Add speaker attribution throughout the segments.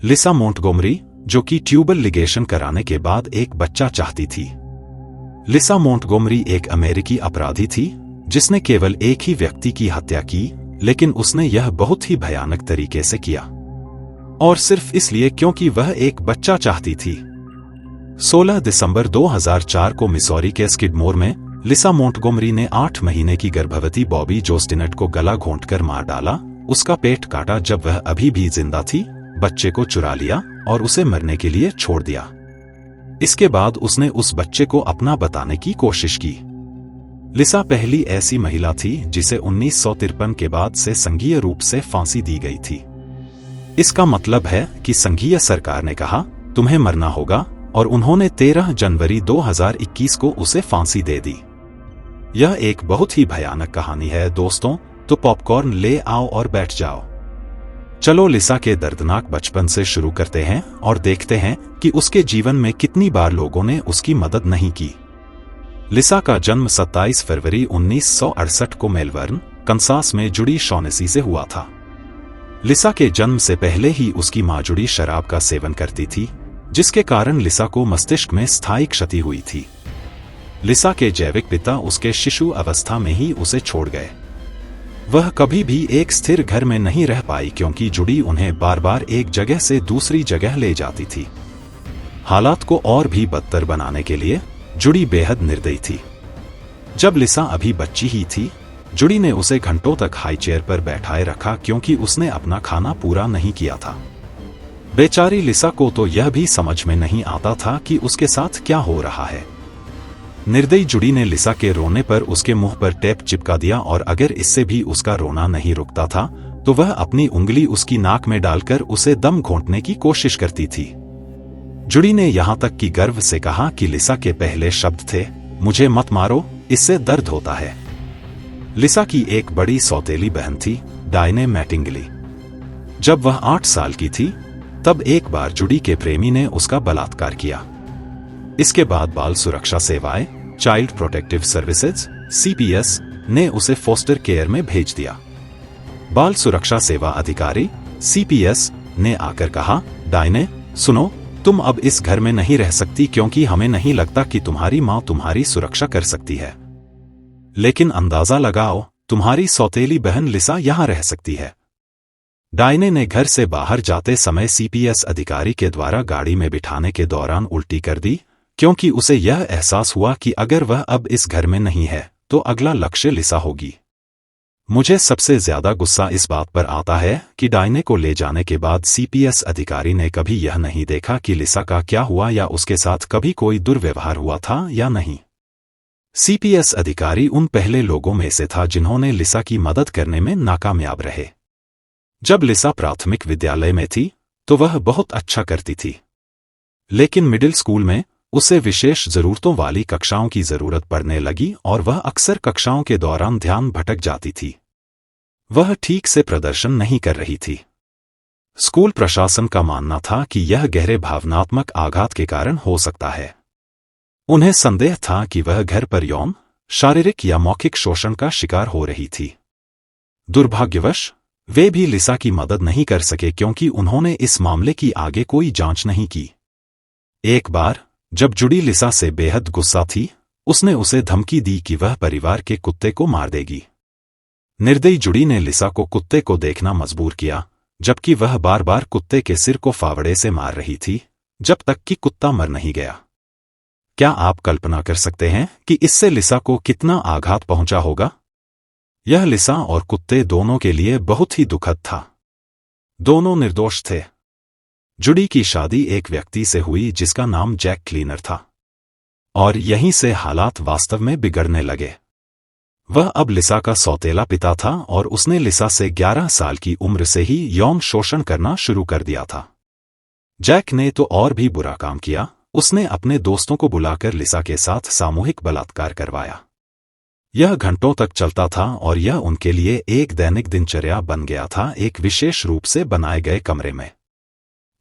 Speaker 1: लिसा Montgomery, जो कि tubal ligation कराने के बाद एक बच्चा चाहती थी। लिसा मोंटगोमरी एक अमेरिकी अपराधी थी जिसने केवल एक ही व्यक्ति की हत्या की, लेकिन उसने यह बहुत ही भयानक तरीके से किया, और सिर्फ इसलिए क्योंकि वह एक बच्चा चाहती थी। 16 दिसंबर 2004 को मिसौरी के स्किडमोर में लिसा मोंटगोमरी ने 8 महीने की गर्भवती बॉबी जो स्टिनेट को गला घोंटकर मार डाला, उसका पेट काटा जब वह अभी भी जिंदा थी, बच्चे को चुरा लिया और उसे मरने के लिए छोड़ दिया। इसके बाद उसने उस बच्चे को अपना बताने की कोशिश की। लिसा पहली ऐसी महिला थी जिसे 1953 के बाद से संघीय रूप से फांसी दी गई थी। इसका मतलब है कि संघीय सरकार ने कहा तुम्हें मरना होगा, और उन्होंने 13 जनवरी 2021 को उसे फांसी दे दी। यह एक बहुत ही भयानक कहानी है दोस्तों, तो पॉपकॉर्न ले आओ और बैठ जाओ। चलो लिसा के दर्दनाक बचपन से शुरू करते हैं और देखते हैं कि उसके जीवन में कितनी बार लोगों ने उसकी मदद नहीं की। लिसा का जन्म 27 फरवरी 1968 को मेलबर्न, कंसास में जुड़ी शॉनेसी से हुआ था। लिसा के जन्म से पहले ही उसकी मां जुड़ी शराब का सेवन करती थी, जिसके कारण लिसा को मस्तिष्क में स्थायी क्षति हुई थी। लिसा के जैविक पिता उसके शिशु अवस्था में ही उसे छोड़ गए। वह कभी भी एक स्थिर घर में नहीं रह पाई क्योंकि जुड़ी उन्हें बार बार एक जगह से दूसरी जगह ले जाती थी। हालात को और भी बदतर बनाने के लिए जुड़ी बेहद निर्दयी थी। जब लिसा अभी बच्ची ही थी, जुड़ी ने उसे घंटों तक हाई चेयर पर बैठाए रखा क्योंकि उसने अपना खाना पूरा नहीं किया था। बेचारी लिसा को तो यह भी समझ में नहीं आता था कि उसके साथ क्या हो रहा है। निर्दयी जुड़ी ने लिसा के रोने पर उसके मुंह पर टेप चिपका दिया, और अगर इससे भी उसका रोना नहीं रुकता था तो वह अपनी उंगली उसकी नाक में डालकर उसे दम घोंटने की कोशिश करती थी। जुड़ी ने यहां तक कि गर्व से कहा कि लिसा के पहले शब्द थे, मुझे मत मारो, इससे दर्द होता है। लिसा की एक बड़ी सौतेली बहन थी, डायने मैटिंगली। जब वह 8 साल की थी, तब एक बार जुड़ी के प्रेमी ने उसका बलात्कार किया। इसके बाद बाल सुरक्षा सेवाएं, चाइल्ड प्रोटेक्टिव सर्विसेज (CPS) ने उसे फोस्टर केयर में भेज दिया। बाल सुरक्षा सेवा अधिकारी (CPS) ने आकर कहा, डायने सुनो, तुम अब इस घर में नहीं रह सकती क्योंकि हमें नहीं लगता कि तुम्हारी मां तुम्हारी सुरक्षा कर सकती है। लेकिन अंदाजा लगाओ, तुम्हारी सौतेली बहन लिसा यहां रह सकती है। डायने ने घर से बाहर जाते समय CPS अधिकारी के द्वारा गाड़ी में बिठाने के दौरान उल्टी कर दी, क्योंकि उसे यह एहसास हुआ कि अगर वह अब इस घर में नहीं है तो अगला लक्ष्य लिसा होगी। मुझे सबसे ज्यादा गुस्सा इस बात पर आता है कि डायने को ले जाने के बाद CPS अधिकारी ने कभी यह नहीं देखा कि लिसा का क्या हुआ या उसके साथ कभी कोई दुर्व्यवहार हुआ था या नहीं। CPS अधिकारी उन पहले लोगों में से था जिन्होंने लिसा की मदद करने में नाकामयाब रहे। जब लिसा प्राथमिक विद्यालय में थी तो वह बहुत अच्छा करती थी, लेकिन मिडिल स्कूल में उसे विशेष जरूरतों वाली कक्षाओं की जरूरत पड़ने लगी और वह अक्सर कक्षाओं के दौरान ध्यान भटक जाती थी। वह ठीक से प्रदर्शन नहीं कर रही थी। स्कूल प्रशासन का मानना था कि यह गहरे भावनात्मक आघात के कारण हो सकता है। उन्हें संदेह था कि वह घर पर यौन, शारीरिक या मौखिक शोषण का शिकार हो रही थी। दुर्भाग्यवश वे भी लिसा की मदद नहीं कर सके क्योंकि उन्होंने इस मामले की आगे कोई जांच नहीं की। एक बार जब जुड़ी लिसा से बेहद गुस्सा थी, उसने उसे धमकी दी कि वह परिवार के कुत्ते को मार देगी। निर्दयी जुड़ी ने लिसा को कुत्ते को देखना मजबूर किया, जबकि वह बार बार कुत्ते के सिर को फावड़े से मार रही थी, जब तक कि कुत्ता मर नहीं गया। क्या आप कल्पना कर सकते हैं कि इससे लिसा को कितना आघात पहुंचा होगा? यह लिसा और कुत्ते दोनों के लिए बहुत ही दुखद था। दोनों निर्दोष थे। जुड़ी की शादी एक व्यक्ति से हुई जिसका नाम जैक क्लीनर था, और यहीं से हालात वास्तव में बिगड़ने लगे। वह अब लिसा का सौतेला पिता था और उसने लिसा से 11 साल की उम्र से ही यौन शोषण करना शुरू कर दिया था। जैक ने तो और भी बुरा काम किया, उसने अपने दोस्तों को बुलाकर लिसा के साथ सामूहिक बलात्कार करवाया। यह घंटों तक चलता था और यह उनके लिए एक दैनिक दिनचर्या बन गया था, एक विशेष रूप से बनाए गए कमरे में।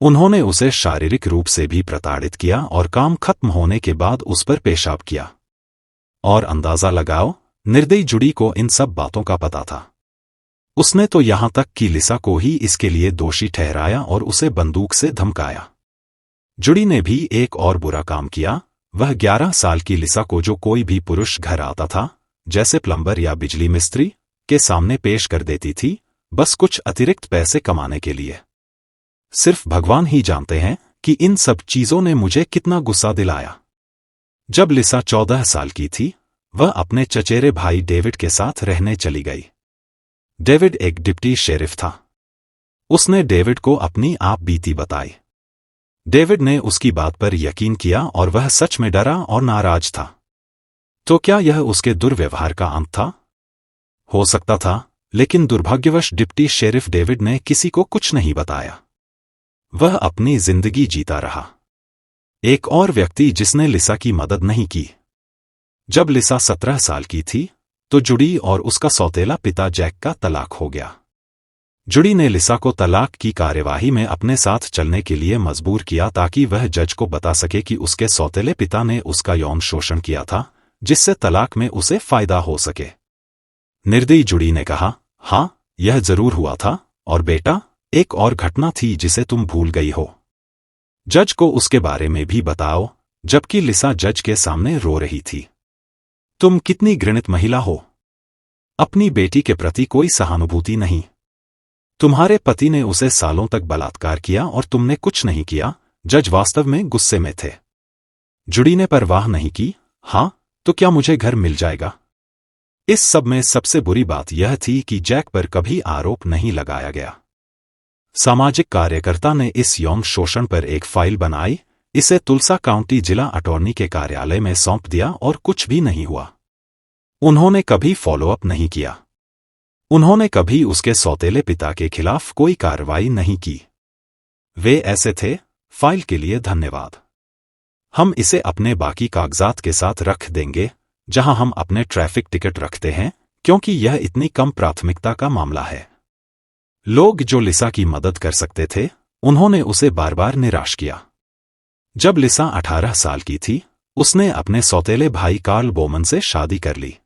Speaker 1: उन्होंने उसे शारीरिक रूप से भी प्रताड़ित किया और काम खत्म होने के बाद उस पर पेशाब किया। और अंदाजा लगाओ, निर्दयी जुड़ी को इन सब बातों का पता था। उसने तो यहां तक कि लिसा को ही इसके लिए दोषी ठहराया और उसे बंदूक से धमकाया। जुडी ने भी एक और बुरा काम किया। वह 11 साल की लिसा को जो कोई भी पुरुष घर आता था, जैसे प्लम्बर या बिजली मिस्त्री, के सामने पेश कर देती थी, बस कुछ अतिरिक्त पैसे कमाने के लिए। सिर्फ भगवान ही जानते हैं कि इन सब चीजों ने मुझे कितना गुस्सा दिलाया। जब लिसा 14 साल की थी, वह अपने चचेरे भाई डेविड के साथ रहने चली गई। डेविड एक डिप्टी शेरिफ था। उसने डेविड को अपनी आप बीती बताई। डेविड ने उसकी बात पर यकीन किया और वह सच में डरा और नाराज था। तो क्या यह उसके दुर्व्यवहार का अंत था? हो सकता था, लेकिन दुर्भाग्यवश डिप्टी शेरिफ डेविड ने किसी को कुछ नहीं बताया। वह अपनी जिंदगी जीता रहा। एक और व्यक्ति जिसने लिसा की मदद नहीं की। जब लिसा 17 साल की थी, तो जुडी और उसका सौतेला पिता जैक का तलाक हो गया। जुडी ने लिसा को तलाक की कार्यवाही में अपने साथ चलने के लिए मजबूर किया ताकि वह जज को बता सके कि उसके सौतेले पिता ने उसका यौन शोषण किया था, जिससे तलाक में उसे फायदा हो सके। निर्दयी जुडी ने कहा, हाँ, यह जरूर हुआ था, और बेटा, एक और घटना थी जिसे तुम भूल गई हो। जज को उसके बारे में भी बताओ। जबकि लिसा जज के सामने रो रही थी। तुम कितनी घृणित महिला हो। अपनी बेटी के प्रति कोई सहानुभूति नहीं। तुम्हारे पति ने उसे सालों तक बलात्कार किया और तुमने कुछ नहीं किया। जज वास्तव में गुस्से में थे। जुडी ने परवाह नहीं की। हाँ, तो क्या मुझे घर मिल जाएगा? इस सब में सबसे बुरी बात यह थी कि जैक पर कभी आरोप नहीं लगाया गया। सामाजिक कार्यकर्ता ने इस यौन शोषण पर एक फाइल बनाई, इसे तुलसा काउंटी जिला अटॉर्नी के कार्यालय में सौंप दिया और कुछ भी नहीं हुआ। उन्होंने कभी फॉलोअप नहीं किया। उन्होंने कभी उसके सौतेले पिता के खिलाफ कोई कार्रवाई नहीं की। वे ऐसे थे। फाइल के लिए धन्यवाद। हम इसे अपने बाकी कागजात के साथ रख देंगे, जहां हम अपने ट्रैफिक टिकट रखते हैं, क्योंकि यह इतनी कम प्राथमिकता का मामला है। लोग जो लिसा की मदद कर सकते थे, उन्होंने उसे बार बार निराश किया। जब लिसा 18 साल की थी, उसने अपने सौतेले भाई कार्ल बोमन से शादी कर ली।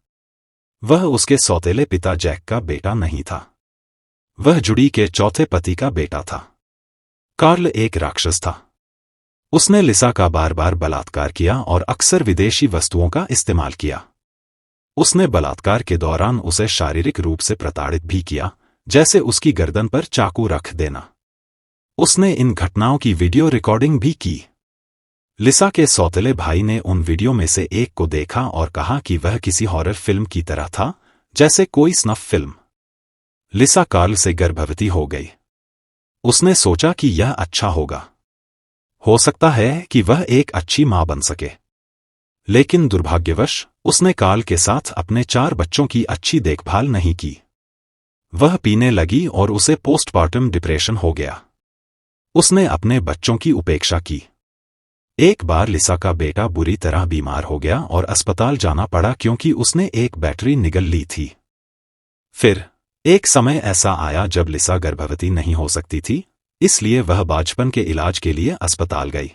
Speaker 1: वह उसके सौतेले पिता जैक का बेटा नहीं था। वह जुडी के चौथे पति का बेटा था। कार्ल एक राक्षस था। उसने लिसा का बार बार बलात्कार किया और अक्सर विदेशी वस्तुओं का इस्तेमाल किया। उसने बलात्कार के दौरान उसे शारीरिक रूप से प्रताड़ित भी किया, जैसे उसकी गर्दन पर चाकू रख देना। उसने इन घटनाओं की वीडियो रिकॉर्डिंग भी की। लिसा के सौतेले भाई ने उन वीडियो में से एक को देखा और कहा कि वह किसी हॉरर फिल्म की तरह था, जैसे कोई स्नफ फिल्म। लिसा कार्ल से गर्भवती हो गई। उसने सोचा कि यह अच्छा होगा। हो सकता है कि वह एक अच्छी मां बन सके। लेकिन दुर्भाग्यवश उसने कार्ल के साथ अपने 4 बच्चों की अच्छी देखभाल नहीं की। वह पीने लगी और उसे पोस्टपार्टम डिप्रेशन हो गया। उसने अपने बच्चों की उपेक्षा की। एक बार लिसा का बेटा बुरी तरह बीमार हो गया और अस्पताल जाना पड़ा क्योंकि उसने एक बैटरी निगल ली थी। फिर एक समय ऐसा आया जब लिसा गर्भवती नहीं हो सकती थी, इसलिए वह बांझपन के इलाज के लिए अस्पताल गई।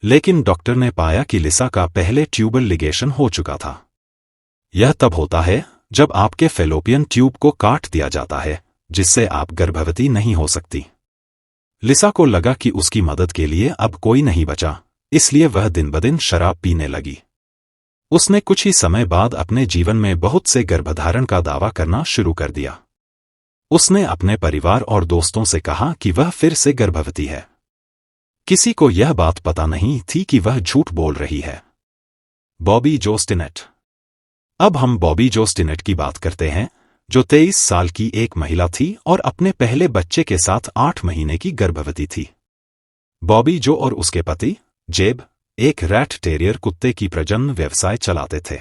Speaker 1: लेकिन डॉक्टर ने पाया कि लिसा का पहले ट्यूबल लिगेशन हो चुका था। यह तब होता है जब आपके फेलोपियन ट्यूब को काट दिया जाता है, जिससे आप गर्भवती नहीं हो सकती। लिसा को लगा कि उसकी मदद के लिए अब कोई नहीं बचा, इसलिए वह दिन ब दिन शराब पीने लगी। उसने कुछ ही समय बाद अपने जीवन में बहुत से गर्भधारण का दावा करना शुरू कर दिया। उसने अपने परिवार और दोस्तों से कहा कि वह फिर से गर्भवती है। किसी को यह बात पता नहीं थी कि वह झूठ बोल रही है। बॉबी जो स्टिनेट। अब हम बॉबी जो स्टिनेट की बात करते हैं, जो 23 साल की एक महिला थी और अपने पहले बच्चे के साथ 8 महीने की गर्भवती थी। बॉबी जो और उसके पति जेब एक रैट टेरियर कुत्ते की प्रजनन व्यवसाय चलाते थे।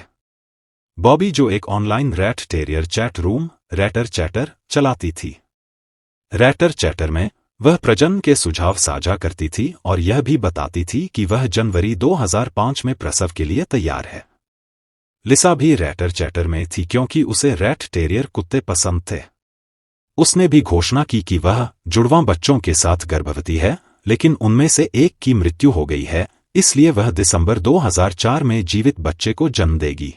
Speaker 1: बॉबी जो एक online rat terrier chat room writer chatter चलाती थी। रैटर चैटर में वह प्रजनन के सुझाव साझा करती थी और यह भी बताती थी कि वह जनवरी 2005 में प्रसव के लिए तैयार है। लिसा भी रैटर चैटर में थी क्योंकि उसे रैट टेरियर कुत्ते पसंद थे। उसने भी घोषणा की कि वह जुड़वां बच्चों के साथ गर्भवती है, लेकिन उनमें से एक की मृत्यु हो गई है, इसलिए वह दिसंबर 2004 में जीवित बच्चे को जन्म देगी।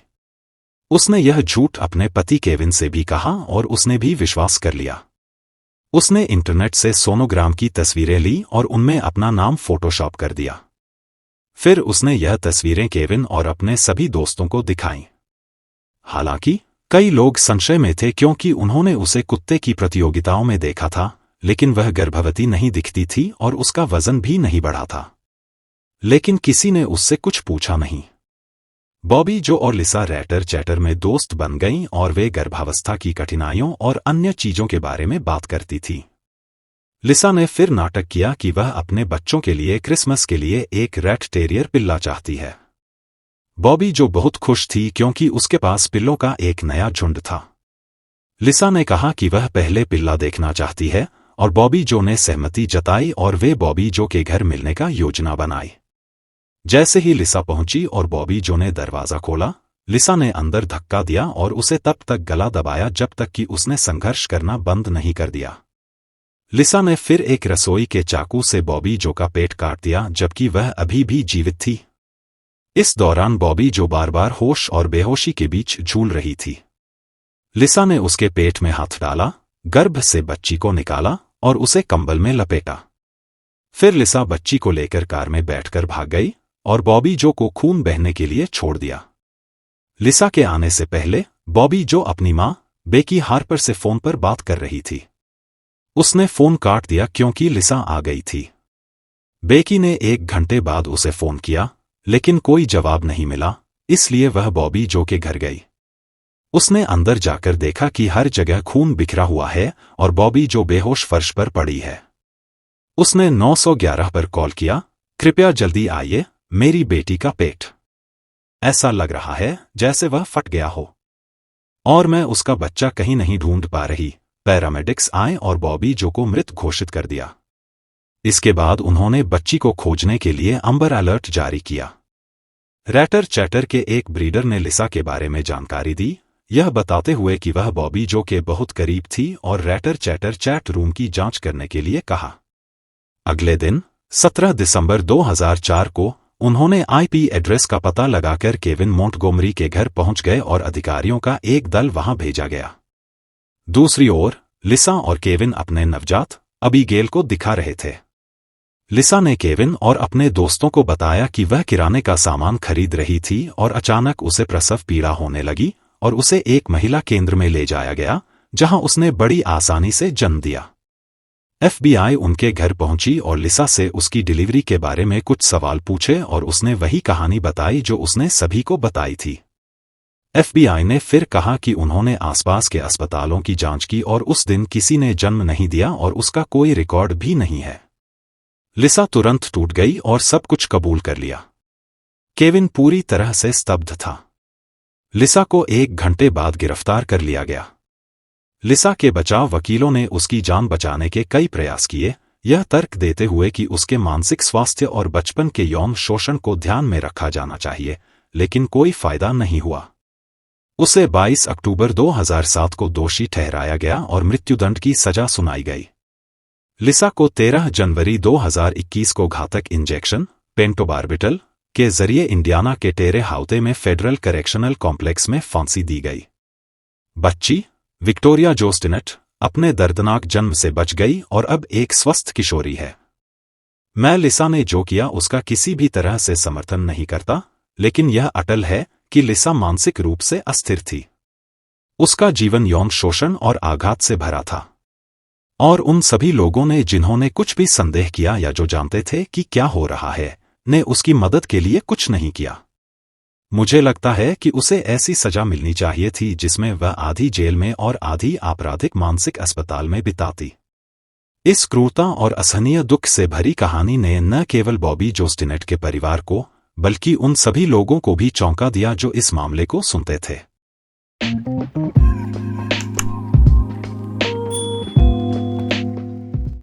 Speaker 1: उसने यह झूठ अपने पति केविन से भी कहा और उसने भी विश्वास कर लिया। उसने इंटरनेट से सोनोग्राम की तस्वीरें ली और उनमें अपना नाम फोटोशॉप कर दिया। फिर उसने यह तस्वीरें केविन और अपने सभी दोस्तों को दिखाईं। हालांकि कई लोग संशय में थे क्योंकि उन्होंने उसे कुत्ते की प्रतियोगिताओं में देखा था, लेकिन वह गर्भवती नहीं दिखती थी और उसका वजन भी नहीं बढ़ा था। लेकिन किसी ने उससे कुछ पूछा नहीं। बॉबी जो और लिसा रैटर चैटर में दोस्त बन गईं और वे गर्भावस्था की कठिनाइयों और अन्य चीजों के बारे में बात करती थी। लिसा ने फिर नाटक किया कि वह अपने बच्चों के लिए क्रिसमस के लिए एक रैट टेरियर पिल्ला चाहती है। बॉबी जो बहुत खुश थी क्योंकि उसके पास पिल्लों का एक नया झुंड था। लिसा ने कहा कि वह पहले पिल्ला देखना चाहती है और बॉबी जो ने सहमति जताई और वे बॉबी जो के घर मिलने का योजना बनाई। जैसे ही लिसा पहुंची और बॉबी जो ने दरवाजा खोला, लिसा ने अंदर धक्का दिया और उसे तब तक गला दबाया जब तक कि उसने संघर्ष करना बंद नहीं कर दिया। लिसा ने फिर एक रसोई के चाकू से बॉबी जो का पेट काट दिया जबकि वह अभी भी जीवित थी। इस दौरान बॉबी जो बार बार होश और बेहोशी के बीच झूल रही थी। लिसा ने उसके पेट में हाथ डाला, गर्भ से बच्ची को निकाला और उसे कंबल में लपेटा। फिर लिसा बच्ची को लेकर कार में बैठकर भाग गई और बॉबी जो को खून बहने के लिए छोड़ दिया। लिसा के आने से पहले बॉबी जो अपनी मां बेकी हार्पर से फोन पर बात कर रही थी। उसने फोन काट दिया क्योंकि लिसा आ गई थी। बेकी ने 1 घंटे बाद उसे फोन किया, लेकिन कोई जवाब नहीं मिला, इसलिए वह बॉबी जो के घर गई। उसने अंदर जाकर देखा कि हर जगह खून बिखरा हुआ है और बॉबी जो बेहोश फर्श पर पड़ी है। उसने 911 पर कॉल किया, कृपया जल्दी आइए, मेरी बेटी का पेट ऐसा लग रहा है जैसे वह फट गया हो और मैं उसका बच्चा कहीं नहीं ढूंढ पा रही। पैरामेडिक्स आए और बॉबी जो को मृत घोषित कर दिया। इसके बाद उन्होंने बच्ची को खोजने के लिए अम्बर अलर्ट जारी किया। रैटर चैटर के एक ब्रीडर ने लिसा के बारे में जानकारी दी, यह बताते हुए कि वह बॉबी जो के बहुत करीब थी और रैटर चैटर चैट रूम की जांच करने के लिए कहा। अगले दिन 17 दिसंबर 2004 को उन्होंने आईपी एड्रेस का पता लगाकर केविन मोंटगोमरी के घर पहुंच गए और अधिकारियों का एक दल वहां भेजा गया। दूसरी ओर लिसा और केविन अपने नवजात अबीगेल को दिखा रहे थे। लिसा ने केविन और अपने दोस्तों को बताया कि वह किराने का सामान खरीद रही थी और अचानक उसे प्रसव पीड़ा होने लगी और उसे एक महिला केंद्र में ले जाया गया, जहां उसने बड़ी आसानी से जन्म दिया। एफबीआई उनके घर पहुंची और लिसा से उसकी डिलीवरी के बारे में कुछ सवाल पूछे और उसने वही कहानी बताई जो उसने सभी को बताई थी। एफबीआई ने फिर कहा कि उन्होंने आसपास के अस्पतालों की जांच की और उस दिन किसी ने जन्म नहीं दिया और उसका कोई रिकॉर्ड भी नहीं है। लिसा तुरंत टूट गई और सब कुछ कबूल कर लिया। केविन पूरी तरह से स्तब्ध था। लिसा को 1 घंटे बाद गिरफ्तार कर लिया गया। लिसा के बचाव वकीलों ने उसकी जान बचाने के कई प्रयास किए, यह तर्क देते हुए कि उसके मानसिक स्वास्थ्य और बचपन के यौन शोषण को ध्यान में रखा जाना चाहिए, लेकिन कोई फायदा नहीं हुआ। उसे 22 अक्टूबर 2007 को दोषी ठहराया गया और मृत्युदंड की सजा सुनाई गई। लिसा को 13 जनवरी 2021 को घातक इंजेक्शन पेंटोबार्बिटल के जरिए इंडियाना के टेरे हाउते में फेडरल करेक्शनल कॉम्प्लेक्स में फांसी दी गई। बच्ची विक्टोरिया जो स्टिनेट अपने दर्दनाक जन्म से बच गई और अब एक स्वस्थ किशोरी है। मैं लिसा ने जो किया उसका किसी भी तरह से समर्थन नहीं करता, लेकिन यह अटल है कि लिसा मानसिक रूप से अस्थिर थी। उसका जीवन यौन शोषण और आघात से भरा था और उन सभी लोगों ने जिन्होंने कुछ भी संदेह किया या जो जानते थे कि क्या हो रहा है, ने उसकी मदद के लिए कुछ नहीं किया। मुझे लगता है कि उसे ऐसी सजा मिलनी चाहिए थी जिसमें वह आधी जेल में और आधी आपराधिक मानसिक अस्पताल में बिताती। इस क्रूरता और असहनीय दुख से भरी कहानी ने न केवल बॉबी जो स्टिनेट के परिवार को, बल्कि उन सभी लोगों को भी चौंका दिया जो इस मामले को सुनते थे।